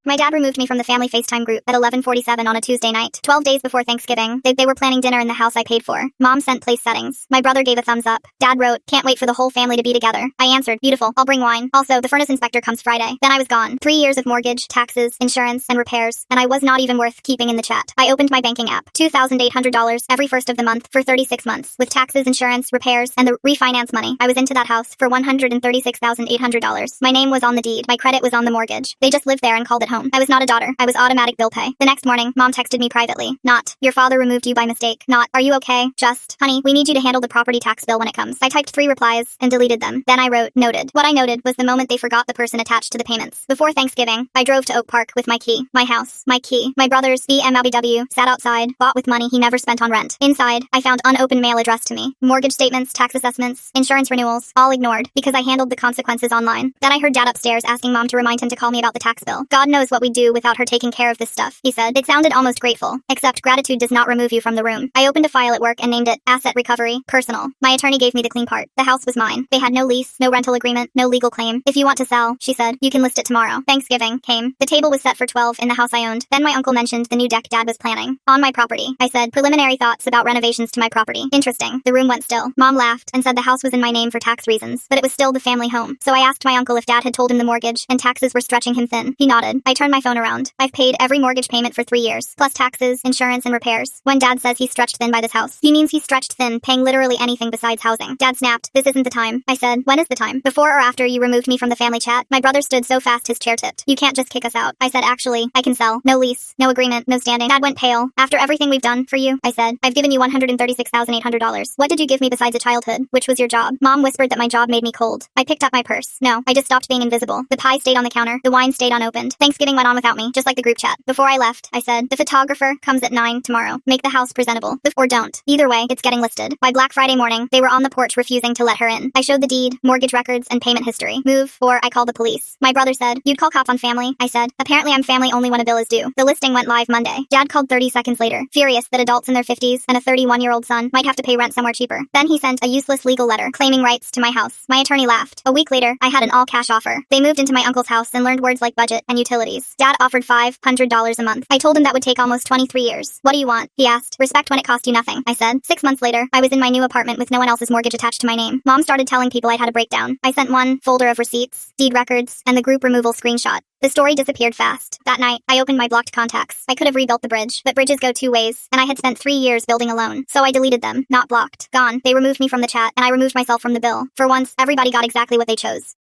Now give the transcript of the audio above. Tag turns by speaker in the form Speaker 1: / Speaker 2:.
Speaker 1: My dad removed me from the family FaceTime group at 11:47 on a Tuesday night, 12 days before Thanksgiving. They were planning dinner in the house I paid for. Mom sent place settings. My brother gave a thumbs up. Dad wrote, "Can't wait for the whole family to be together." I answered, "Beautiful, I'll bring wine. Also, the furnace inspector comes Friday." Then I was gone. 3 years of mortgage, taxes, insurance, and repairs, and I was not even worth keeping in the chat. I opened my banking app. $2,800 every first of the month for 36 months. With taxes, insurance, repairs, and the refinance money, I was into that house for $136,800. My name was on the deed. My credit was on the mortgage. They just lived there and called it home. I was not a daughter. I was automatic bill pay. The next morning, Mom texted me privately. Not, "Your father removed you by mistake." Not, "Are you okay?" Just, "Honey, we need you to handle the property tax bill when it comes." I typed 3 replies and deleted them. Then I wrote, "Noted." What I noted was the moment they forgot the person attached to the payments. Before Thanksgiving, I drove to Oak Park with my key, my house, my key, my brother's BMW, sat outside, bought with money he never spent on rent. Inside, I found unopened mail addressed to me. Mortgage statements, tax assessments, insurance renewals, all ignored because I handled the consequences online. Then I heard Dad upstairs asking Mom to remind him to call me about the tax bill. "God knows what we'd do without her taking care of this stuff," he said. It sounded almost grateful, except gratitude does not remove you from the room. I opened a file at work and named it Asset Recovery, Personal. My attorney gave me the clean part. The house was mine. They had no lease, no rental agreement, no legal claim. "If you want to sell," she said, "you can list it tomorrow." Thanksgiving came. The table was set for 12 in the house I owned. Then my uncle mentioned the new deck Dad was planning on my property. I said, "Preliminary thoughts about renovations to my property." "Interesting." The room went still. Mom laughed and said the house was in my name for tax reasons, but it was still the family home. So I asked my uncle if Dad had told him the mortgage and taxes were stretching him thin. He nodded. I turned my phone around. I've paid every mortgage payment for 3 years, plus taxes, insurance, and repairs. When Dad says he's stretched thin by this house, he means he's stretched thin, paying literally anything besides housing. Dad snapped, "This isn't the time." I said, "When is the time? Before or after you removed me from the family chat?" My brother stood so fast his chair tipped. "You can't just kick us out." I said, "Actually, I can sell. No lease, no agreement, no standing." Dad went pale. "After everything we've done for you," I said, "I've given you $136,800. What did you give me besides a childhood? Which was your job?" Mom whispered that my job made me cold. I picked up my purse. No, I just stopped being invisible. The pie stayed on the counter. The wine stayed unopened. Thanksgiving went on without me, just like the group chat. Before I left, I said, "The photographer comes at 9 tomorrow. Make the house presentable. Or don't. Either way, it's getting listed." By Black Friday morning, they were on the porch refusing to let her in. I showed the deed, mortgage records, and payment history. Move, or I call the police. My brother said, "You'd call cops on family?" I said, "Apparently I'm family only when a bill is due." The listing went live Monday. Dad called 30 seconds later, furious that adults in their 50s and a 31-year-old son might have to pay rent somewhere cheaper. Then he sent a useless legal letter claiming rights to my house. My attorney laughed. A week later, I had an all-cash offer. They moved into my uncle's house and learned words like budget and utilities. Dad offered $500 a month. I told him that would take almost 23 years. "What do you want?" he asked. "Respect when it cost you nothing," I said. 6 months later, I was in my new apartment with no one else's mortgage attached to my name. Mom started telling people I'd had a breakdown. I sent one folder of receipts, deed records, and the group removal screenshot. The story disappeared fast. That night, I opened my blocked contacts. I could have rebuilt the bridge, but bridges go 2 ways, and I had spent 3 years building alone. So I deleted them, not blocked. Gone. They removed me from the chat, and I removed myself from the bill. For once, everybody got exactly what they chose.